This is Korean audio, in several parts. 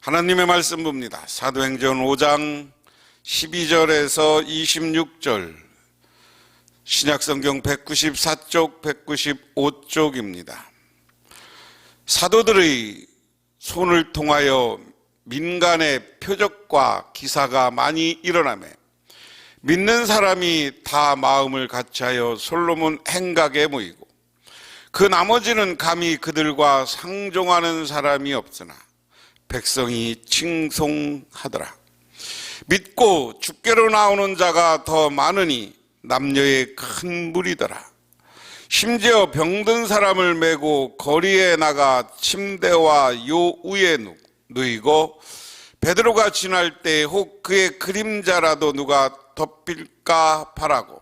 하나님의 말씀 봅니다. 사도행전 5장 12절에서 26절, 신약성경 194쪽, 195쪽입니다. 사도들의 손을 통하여 민간의 표적과 기사가 많이 일어나며 믿는 사람이 다 마음을 같이하여 솔로몬 행각에 모이고 그 나머지는 감히 그들과 상종하는 사람이 없으나 백성이 칭송하더라. 믿고 주께로 나오는 자가 더 많으니 남녀의 큰 무리더라. 심지어 병든 사람을 메고 거리에 나가 침대와 요 위에 누이고 베드로가 지날 때 혹 그의 그림자라도 누가 덮일까 바라고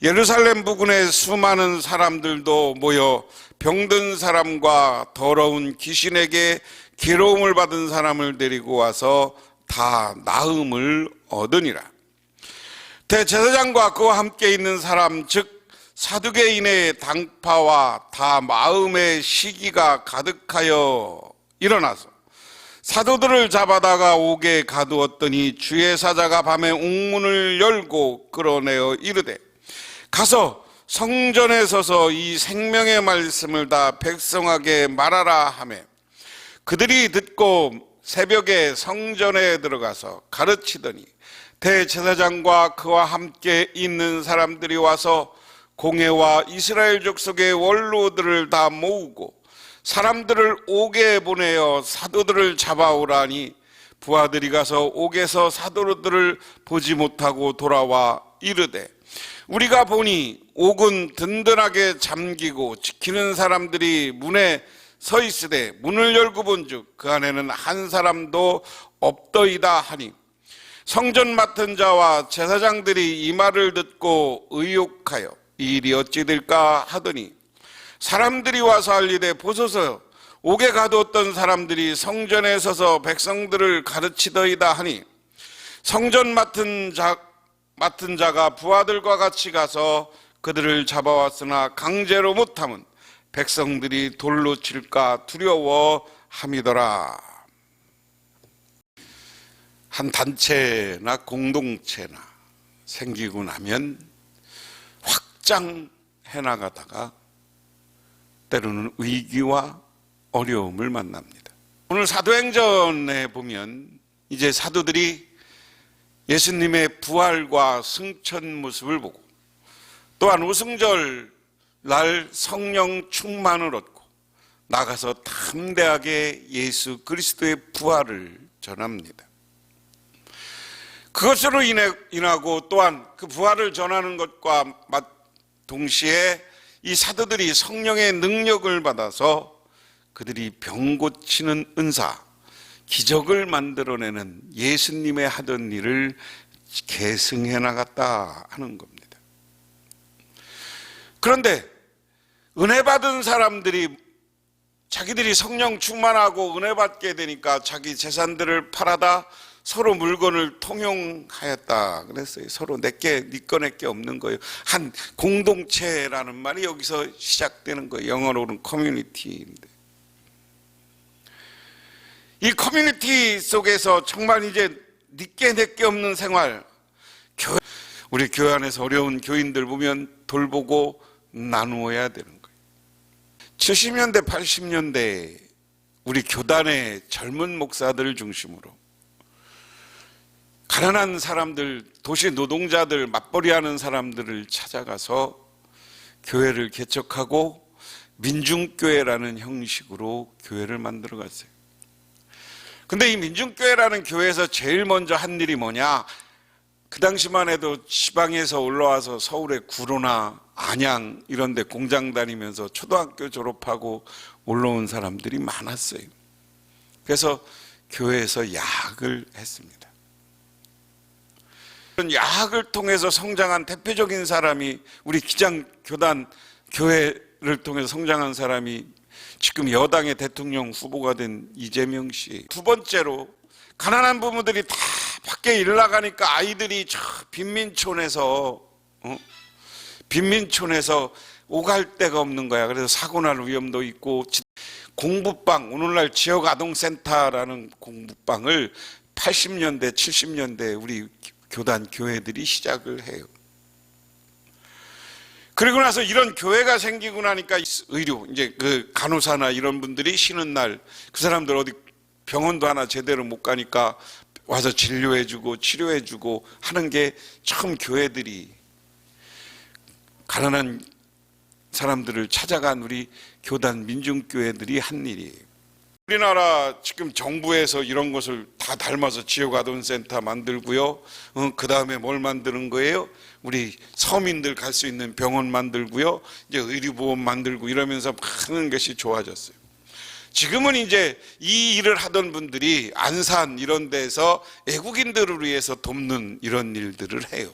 예루살렘 부근에 수많은 사람들도 모여 병든 사람과 더러운 귀신에게 괴로움을 받은 사람을 데리고 와서 다 나음을 얻으니라. 대제사장과 그와 함께 있는 사람 즉 사두개인의 당파와 다 마음의 시기가 가득하여 일어나서 사도들을 잡아다가 옥에 가두었더니 주의 사자가 밤에 옥문을 열고 끌어내어 이르되 가서 성전에 서서 이 생명의 말씀을 다 백성에게 말하라 하매 그들이 듣고 새벽에 성전에 들어가서 가르치더니 대제사장과 그와 함께 있는 사람들이 와서 공회와 이스라엘 족속의 원로들을 다 모으고 사람들을 옥에 보내어 사도들을 잡아오라니 부하들이 가서 옥에서 사도들을 보지 못하고 돌아와 이르되 우리가 보니 옥은 든든하게 잠기고 지키는 사람들이 문에 서 있으되 문을 열고 본즉 그 안에는 한 사람도 없더이다 하니 성전 맡은 자와 제사장들이 이 말을 듣고 의혹하여 이 일이 어찌 될까 하더니 사람들이 와서 알리되 보소서 옥에 가두었던 사람들이 성전에 서서 백성들을 가르치더이다 하니 성전 맡은 자가 부하들과 같이 가서 그들을 잡아왔으나 강제로 못함은 백성들이 돌로 칠까 두려워함이더라. 한 단체나 공동체나 생기고 나면 확장해 나가다가 때로는 위기와 어려움을 만납니다. 오늘 사도행전에 보면 이제 사도들이 예수님의 부활과 승천 모습을 보고 또한 오승절 날 성령 충만을 얻고 나가서 담대하게 예수 그리스도의 부활을 전합니다. 그것으로 인하고 또한 그 부활을 전하는 것과 동시에 이 사도들이 성령의 능력을 받아서 그들이 병 고치는 은사, 기적을 만들어내는 예수님의 하던 일을 계승해 나갔다 하는 겁니다. 그런데 은혜 받은 사람들이 자기들이 성령 충만하고 은혜 받게 되니까 자기 재산들을 팔아다 서로 물건을 통용하였다 그랬어요. 서로 내게 네 거 내게 없는 거예요. 한 공동체라는 말이 여기서 시작되는 거예요. 영어로는 커뮤니티인데 이 커뮤니티 속에서 정말 이제 네게 내게 없는 생활, 우리 교회 안에서 어려운 교인들 보면 돌보고 나누어야 되는 거예요. 70년대 80년대 우리 교단의 젊은 목사들 중심으로 가난한 사람들, 도시 노동자들, 맞벌이하는 사람들을 찾아가서 교회를 개척하고 민중교회라는 형식으로 교회를 만들어 갔어요. 근데 이 민중교회라는 교회에서 제일 먼저 한 일이 뭐냐? 그 당시만 해도 지방에서 올라와서 서울의 구로나 안양 이런 데 공장 다니면서 초등학교 졸업하고 올라온 사람들이 많았어요. 그래서 교회에서 야학을 했습니다. 야학을 통해서 성장한 대표적인 사람이 우리 기장교단 교회를 통해서 성장한 사람이 지금 여당의 대통령 후보가 된 이재명 씨. 두 번째로 가난한 부모들이 다 밖에 일 나가니까 아이들이 저 빈민촌에서 오갈 데가 없는 거야. 그래서 사고 날 위험도 있고 공부방, 오늘날 지역아동센터라는 공부방을 80년대, 70년대 우리 교단, 교회들이 시작을 해요. 그리고 나서 이런 교회가 생기고 나니까 의료, 이제 그 간호사나 이런 분들이 쉬는 날, 그 사람들 어디 병원도 하나 제대로 못 가니까 와서 진료해주고 치료해주고 하는 게 처음 교회들이, 가난한 사람들을 찾아간 우리 교단 민중교회들이 한 일이에요. 우리나라 지금 정부에서 이런 것을 다 닮아서 지역아동센터 만들고요. 그 다음에 뭘 만드는 거예요? 우리 서민들 갈 수 있는 병원 만들고요. 이제 의료보험 만들고 이러면서 많은 것이 좋아졌어요. 지금은 이제 이 일을 하던 분들이 안산 이런 데서 외국인들을 위해서 돕는 이런 일들을 해요.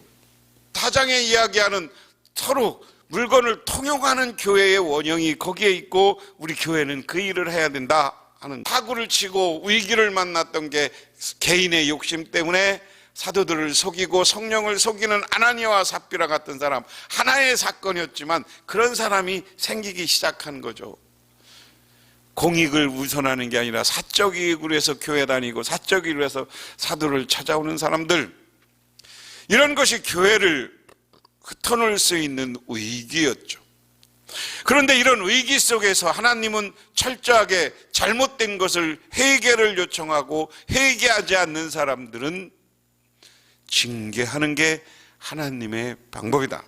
타장에 이야기하는 서로 물건을 통용하는 교회의 원형이 거기에 있고 우리 교회는 그 일을 해야 된다 하는, 사고를 치고 위기를 만났던 게 개인의 욕심 때문에 사도들을 속이고 성령을 속이는 아나니아와 삽비라 같은 사람, 하나의 사건이었지만 그런 사람이 생기기 시작한 거죠. 공익을 우선하는 게 아니라 사적 이익을 위해서 교회 다니고 사적 이익을 위해서 사도를 찾아오는 사람들, 이런 것이 교회를 흩어놓을 수 있는 위기였죠. 그런데 이런 위기 속에서 하나님은 철저하게 잘못된 것을 회개를 요청하고 회개하지 않는 사람들은 징계하는 게 하나님의 방법이다.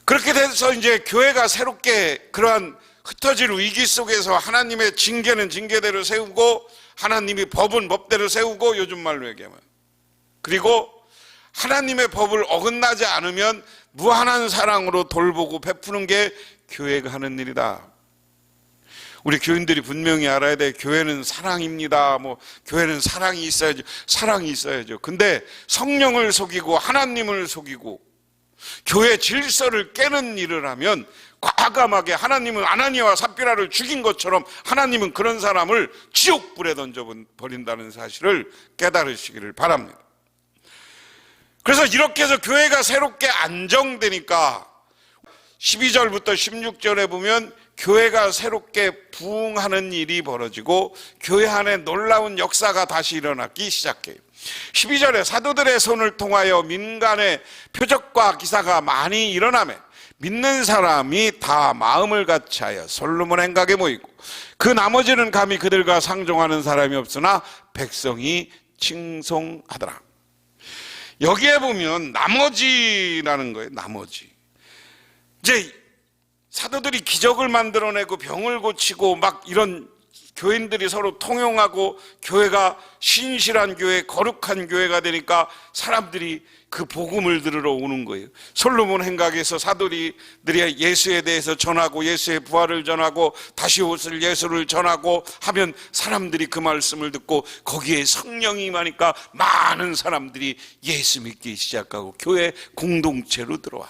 그렇게 돼서 이제 교회가 새롭게 그러한 흩어질 위기 속에서 하나님의 징계는 징계대로 세우고 하나님이 법은 법대로 세우고, 요즘 말로 얘기하면, 그리고 하나님의 법을 어긋나지 않으면 무한한 사랑으로 돌보고 베푸는 게 교회가 하는 일이다. 우리 교인들이 분명히 알아야 돼. 교회는 사랑입니다. 교회는 사랑이 있어야죠. 사랑이 있어야죠. 근데 성령을 속이고 하나님을 속이고 교회 질서를 깨는 일을 하면 과감하게 하나님은 아나니아와 삽비라를 죽인 것처럼 하나님은 그런 사람을 지옥불에 던져버린다는 사실을 깨달으시기를 바랍니다. 그래서 이렇게 해서 교회가 새롭게 안정되니까 12절부터 16절에 보면 교회가 새롭게 부흥하는 일이 벌어지고 교회 안에 놀라운 역사가 다시 일어나기 시작해요. 12절에 사도들의 손을 통하여 민간의 표적과 기사가 많이 일어나며 믿는 사람이 다 마음을 같이하여 솔로몬 행각에 모이고 그 나머지는 감히 그들과 상종하는 사람이 없으나 백성이 칭송하더라. 여기에 보면 나머지라는 거예요. 나머지. 이제 사도들이 기적을 만들어내고 병을 고치고 막 이런 교인들이 서로 통용하고 교회가 신실한 교회, 거룩한 교회가 되니까 사람들이 그 복음을 들으러 오는 거예요. 솔로몬 행각에서 사도들이 예수에 대해서 전하고 예수의 부활을 전하고 다시 오실 예수를 전하고 하면 사람들이 그 말씀을 듣고 거기에 성령이 임하니까 많은 사람들이 예수 믿기 시작하고 교회 공동체로 들어와.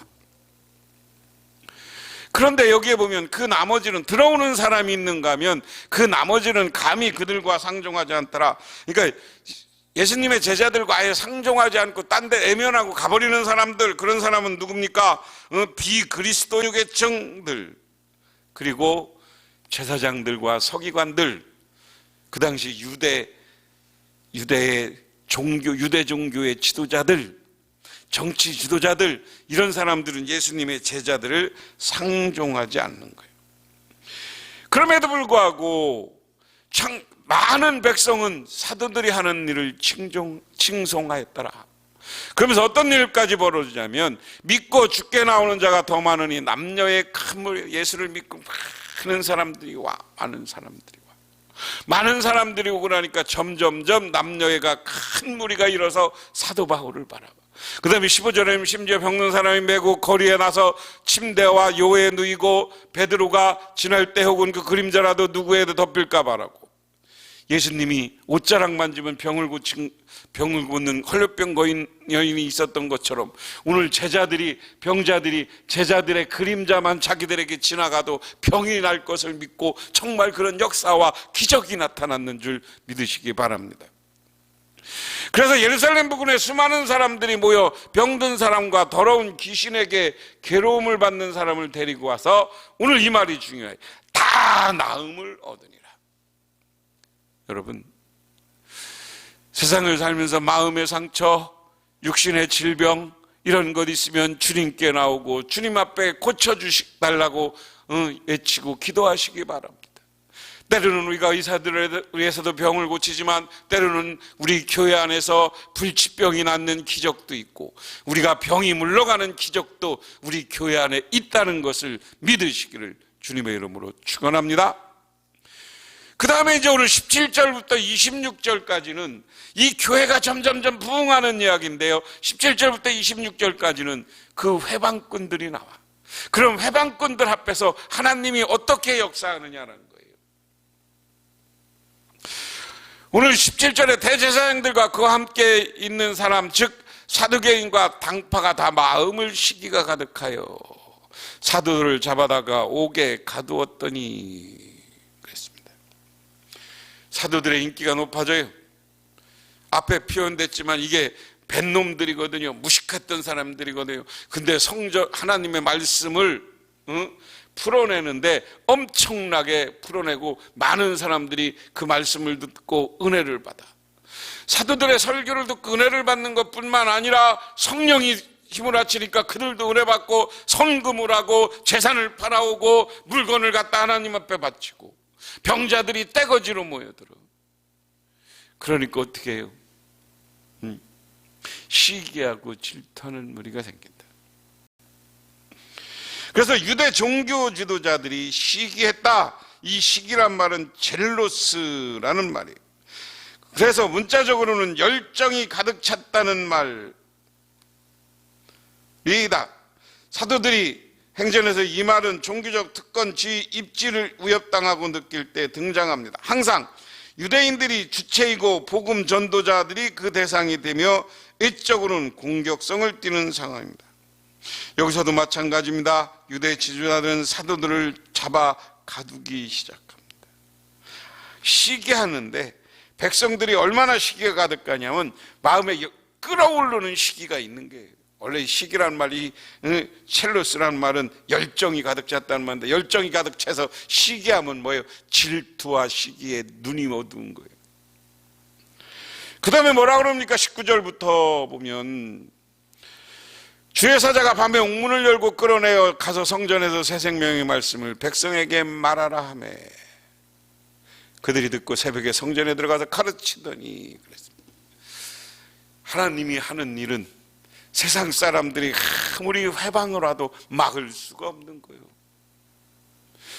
그런데 여기에 보면 그 나머지는, 들어오는 사람이 있는가 하면 그 나머지는 감히 그들과 상종하지 않더라. 그러니까 예수님의 제자들과 아예 상종하지 않고 딴 데 애면하고 가버리는 사람들, 그런 사람은 누굽니까? 비그리스도 계층들, 그리고 제사장들과 서기관들, 그 당시 유대 종교의 지도자들, 정치 지도자들, 이런 사람들은 예수님의 제자들을 상종하지 않는 거예요. 그럼에도 불구하고 많은 백성은 사도들이 하는 일을 칭송하였더라. 그러면서 어떤 일까지 벌어지냐면 믿고 죽게 나오는 자가 더 많으니 남녀의 큰 무리, 예수를 믿고 많은 사람들이 와. 많은 사람들이 오고 나니까 점점점 남녀애가 큰 무리가 일어서 사도 바울을 바라봐. 그 다음에 15절에 심지어 병든 사람이 메고 거리에 나서 침대와 요에 누이고 베드로가 지날 때 혹은 그 그림자라도 누구에도 덮일까 봐라고. 예수님이 옷자락 만지면 병을 고는 헐레병 거인 여인이 있었던 것처럼 오늘 병자들이 제자들의 그림자만 자기들에게 지나가도 병이 날 것을 믿고 정말 그런 역사와 기적이 나타났는 줄 믿으시기 바랍니다. 그래서 예루살렘 부근에 수많은 사람들이 모여 병든 사람과 더러운 귀신에게 괴로움을 받는 사람을 데리고 와서, 오늘 이 말이 중요해요. 다 다 나음을 얻으니라. 여러분, 세상을 살면서 마음의 상처, 육신의 질병 이런 것 있으면 주님께 나오고 주님 앞에 고쳐주달라고 외치고 기도하시기 바랍니다. 때로는 우리가 의사들에 의해서도 병을 고치지만 때로는 우리 교회 안에서 불치병이 낫는 기적도 있고 우리가 병이 물러가는 기적도 우리 교회 안에 있다는 것을 믿으시기를 주님의 이름으로 축원합니다. 그 다음에 이제 오늘 17절부터 26절까지는 이 교회가 점점점 부흥하는 이야기인데요, 17절부터 26절까지는 그 회방꾼들이 나와. 그럼 회방꾼들 앞에서 하나님이 어떻게 역사하느냐는 거예요. 오늘 17절에 대제사장들과 그와 함께 있는 사람, 즉 사두개인과 당파가 다 마음을 시기가 가득하여 사도들을 잡아다가 옥에 가두었더니 그랬습니다. 사도들의 인기가 높아져요. 앞에 표현됐지만 이게 뱃놈들이거든요. 무식했던 사람들이거든요. 근데 하나님의 말씀을 풀어내는데 엄청나게 풀어내고 많은 사람들이 그 말씀을 듣고 은혜를 받아. 사도들의 설교를 듣고 은혜를 받는 것뿐만 아니라 성령이 힘을 아치니까 그들도 은혜 받고 헌금을 하고 재산을 팔아오고 물건을 갖다 하나님 앞에 바치고 병자들이 떼거지로 모여들어. 그러니까 어떻게 해요? 시기하고 질투하는 무리가 생긴다. 그래서 유대 종교 지도자들이 시기했다. 이 시기란 말은 젤로스라는 말이에요. 그래서 문자적으로는 열정이 가득 찼다는 말이다. 사도들이 행전에서 이 말은 종교적 특권, 지위, 입지를 위협당하고 느낄 때 등장합니다. 항상 유대인들이 주체이고 복음 전도자들이 그 대상이 되며 외적으로는 공격성을 띠는 상황입니다. 여기서도 마찬가지입니다. 유대 지도자들은 사도들을 잡아 가두기 시작합니다. 시기하는데 백성들이 얼마나 시기가 가득하냐면 마음에 끓어오르는 시기가 있는 거예요. 원래 시기란 말이 첼로스란 말은 열정이 가득 찼다는 말인데 열정이 가득 차서 시기하면 뭐예요? 질투와 시기에 눈이 어두운 거예요. 그 다음에 뭐라 그럽니까? 19절부터 보면 주의 사자가 밤에 옥문을 열고 끌어내어 가서 성전에서 새 생명의 말씀을 백성에게 말하라 하매 그들이 듣고 새벽에 성전에 들어가서 가르치더니 그랬습니다. 하나님이 하는 일은 세상 사람들이 아무리 회방을 와도 막을 수가 없는 거예요.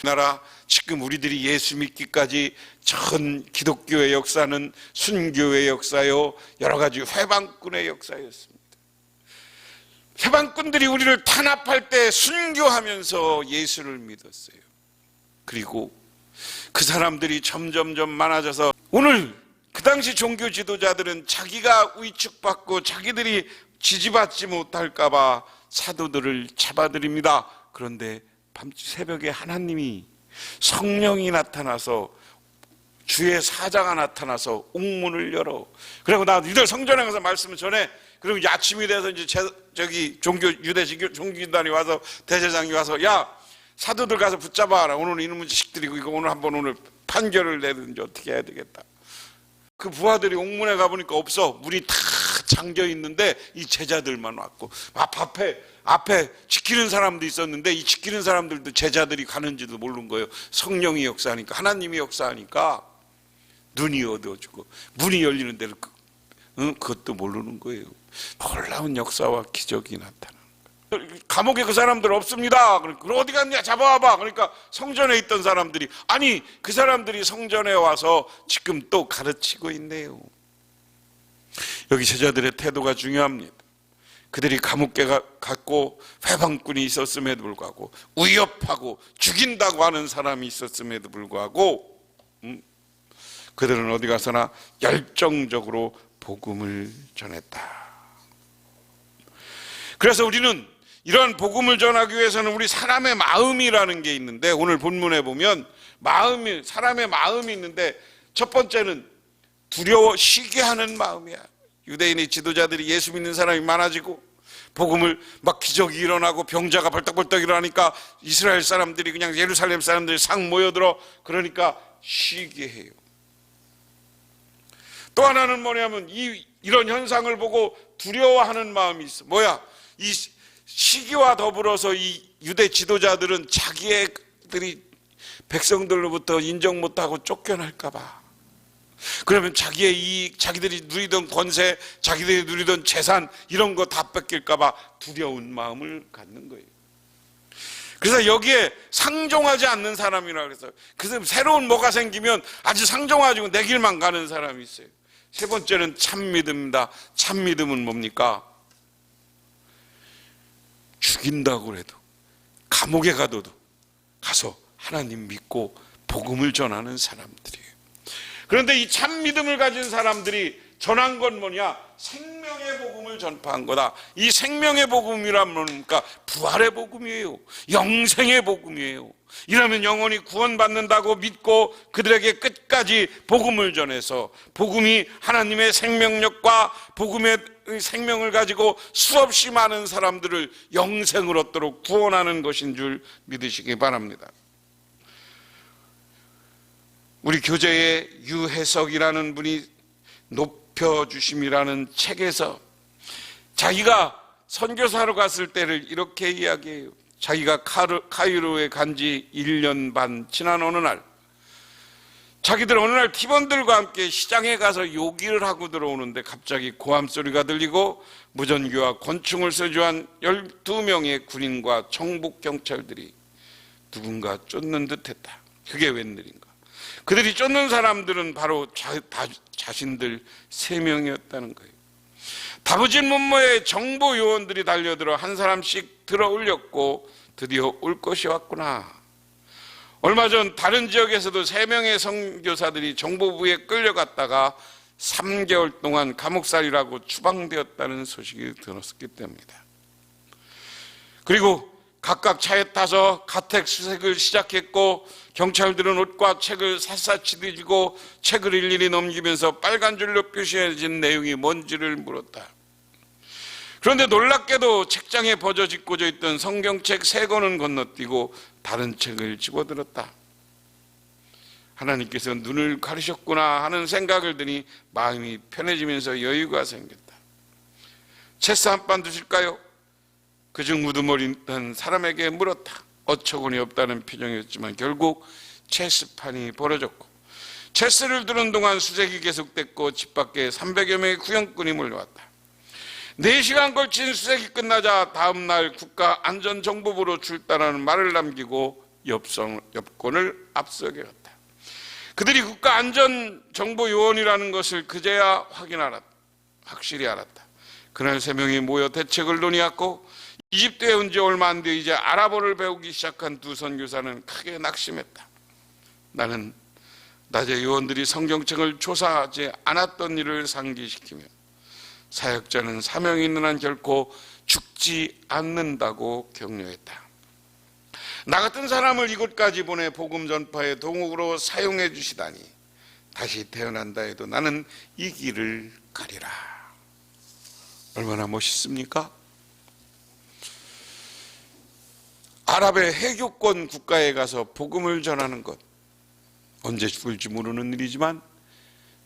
나라 지금 우리들이 예수 믿기까지 전 기독교의 역사는 순교의 역사요, 여러 가지 회방꾼의 역사였습니다. 회방꾼들이 우리를 탄압할 때 순교하면서 예수를 믿었어요. 그리고 그 사람들이 점점점 많아져서 오늘 그 당시 종교 지도자들은 자기가 위축받고 자기들이 지지받지 못할까 봐 사도들을 잡아들입니다. 그런데 새벽에 하나님이 성령이 나타나서 주의 사자가 나타나서 옥문을 열어. 그리고 나 니들 성전에 가서 말씀을 전해. 그리고 아침이 돼서 이제 유대 종교단이 와서 대제사장이 와서 야 사도들 가서 붙잡아라. 오늘 이놈의 자식들이고 이거 오늘 판결을 내든지 어떻게 해야 되겠다. 그 부하들이 옥문에 가보니까 없어. 문이 다 잠겨 있는데 이 제자들만 왔고 앞에 지키는 사람도 있었는데 이 지키는 사람들도 제자들이 가는지도 모르는 거예요. 성령이 역사하니까 하나님이 역사하니까 눈이 어두워지고 문이 열리는 데를 그것도 모르는 거예요. 놀라운 역사와 기적이 나타나는 거예요. 감옥에 그 사람들 없습니다. 그러니까 어디 갔냐 잡아와봐. 그러니까 성전에 있던 사람들이 아니 그 사람들이 성전에 와서 지금 또 가르치고 있네요. 여기 제자들의 태도가 중요합니다. 그들이 감옥에 갔고 회방꾼이 있었음에도 불구하고 위협하고 죽인다고 하는 사람이 있었음에도 불구하고 그들은 어디 가서나 열정적으로 복음을 전했다. 그래서 우리는 이러한 복음을 전하기 위해서는 우리 사람의 마음이라는 게 있는데 오늘 본문에 보면 사람의 마음이 있는데 첫 번째는 두려워 시기하는 마음이야. 유대인의 지도자들이 예수 믿는 사람이 많아지고 복음을 막 기적이 일어나고 병자가 벌떡벌떡 일어나니까 이스라엘 사람들이 그냥 예루살렘 사람들이 싹 모여들어 그러니까 쉬게 해요. 또 하나는 뭐냐면 이런 현상을 보고 두려워하는 마음이 있어. 뭐야? 이 시기와 더불어서 이 유대 지도자들은 자기들이 백성들로부터 인정 못하고 쫓겨날까 봐. 그러면 자기의 이익, 자기들이 누리던 권세, 자기들이 누리던 재산 이런 거 다 뺏길까 봐 두려운 마음을 갖는 거예요. 그래서 여기에 상종하지 않는 사람이라 그래서 그래서 새로운 뭐가 생기면 아주 상종하지 내 길만 가는 사람이 있어요. 세 번째는 참 믿음입니다. 참 믿음은 뭡니까? 죽인다고 해도 감옥에 가도 가서 하나님 믿고 복음을 전하는 사람들이에요. 그런데 이 참 믿음을 가진 사람들이 전한 건 뭐냐? 생명의 복음을 전파한 거다. 이 생명의 복음이란 뭡니까? 부활의 복음이에요. 영생의 복음이에요. 이러면 영원히 구원받는다고 믿고 그들에게 끝까지 복음을 전해서 복음이 하나님의 생명력과 복음의 생명을 가지고 수없이 많은 사람들을 영생을 얻도록 구원하는 것인 줄 믿으시기 바랍니다. 우리 교재에 유해석이라는 분이 높여주심이라는 책에서 자기가 선교사로 갔을 때를 이렇게 이야기해요. 자기가 카이로에 간 지 1년 반 지난 어느 날 자기들 어느 날 팀원들과 함께 시장에 가서 요기를 하고 들어오는데 갑자기 고함 소리가 들리고 무전기와 권총을 서주한 12명의 군인과 정복 경찰들이 누군가 쫓는 듯했다. 그게 웬일인가? 그들이 쫓는 사람들은 바로 자신들 3명이었다는 거예요. 다부진 문모에 정보 요원들이 달려들어 한 사람씩 들어 올렸고 드디어 올 것이 왔구나. 얼마 전 다른 지역에서도 3명의 선교사들이 정보부에 끌려갔다가 3개월 동안 감옥살이라고 추방되었다는 소식이 들었기 때문이다. 그리고 각각 차에 타서 가택 수색을 시작했고 경찰들은 옷과 책을 샅샅이 뒤지고 책을 일일이 넘기면서 빨간 줄로 표시해진 내용이 뭔지를 물었다. 그런데 놀랍게도 책장에 버져짓고져 있던 성경책 3권은 건너뛰고 다른 책을 집어들었다. 하나님께서 눈을 가리셨구나 하는 생각을 드니 마음이 편해지면서 여유가 생겼다. 체스 한 판 두실까요? 그중 우두머리 있던 사람에게 물었다. 어처구니 없다는 표정이었지만 결국 체스판이 벌어졌고 체스를 두는 동안 수색이 계속됐고 집 밖에 300여 명의 구경꾼이 몰려왔다. 4시간 걸친 수색이 끝나자 다음 날 국가안전정보부로 출단하는 말을 남기고 엽권을 앞서게 갔다. 그들이 국가안전정보요원이라는 것을 그제야 확실히 알았다. 그날 3명이 모여 대책을 논의했고 이집트에 온 지 얼마 안 돼 이제 아랍어를 배우기 시작한 2 선교사는 크게 낙심했다. 나는 낮에 요원들이 성경책을 조사하지 않았던 일을 상기시키며 사역자는 사명이 있는 한 결코 죽지 않는다고 격려했다. 나 같은 사람을 이곳까지 보내 복음 전파의 동역으로 사용해 주시다니 다시 태어난다 해도 나는 이 길을 가리라. 얼마나 멋있습니까? 아랍의 해교권 국가에 가서 복음을 전하는 것, 언제 죽을지 모르는 일이지만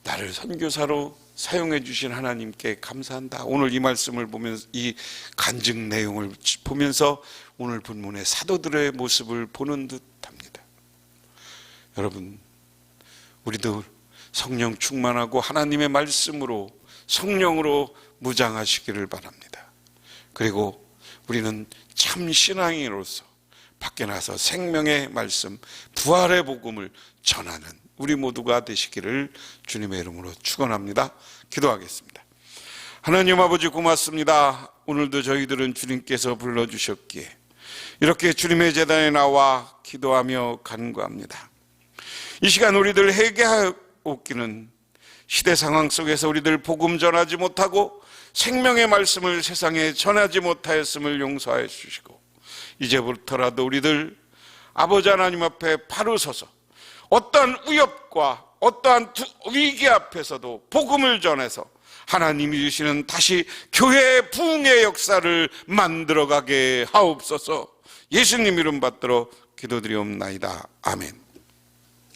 나를 선교사로 사용해 주신 하나님께 감사한다. 오늘 이 말씀을 보면서 이 간증 내용을 보면서 오늘 본문의 사도들의 모습을 보는 듯합니다. 여러분, 우리도 성령 충만하고 하나님의 말씀으로 성령으로 무장하시기를 바랍니다. 그리고 우리는 참 신앙인으로서 밖에 나서 생명의 말씀, 부활의 복음을 전하는 우리 모두가 되시기를 주님의 이름으로 축원합니다. 기도하겠습니다. 하나님 아버지 고맙습니다. 오늘도 저희들은 주님께서 불러주셨기에 이렇게 주님의 제단에 나와 기도하며 간구합니다. 이 시간 우리들 회개하옵기는 시대 상황 속에서 우리들 복음 전하지 못하고 생명의 말씀을 세상에 전하지 못하였음을 용서하여 주시고 이제부터라도 우리들 아버지 하나님 앞에 바로 서서 어떠한 위협과 어떠한 위기 앞에서도 복음을 전해서 하나님이 주시는 다시 교회 부흥의 역사를 만들어가게 하옵소서. 예수님 이름 받들어 기도드리옵나이다. 아멘.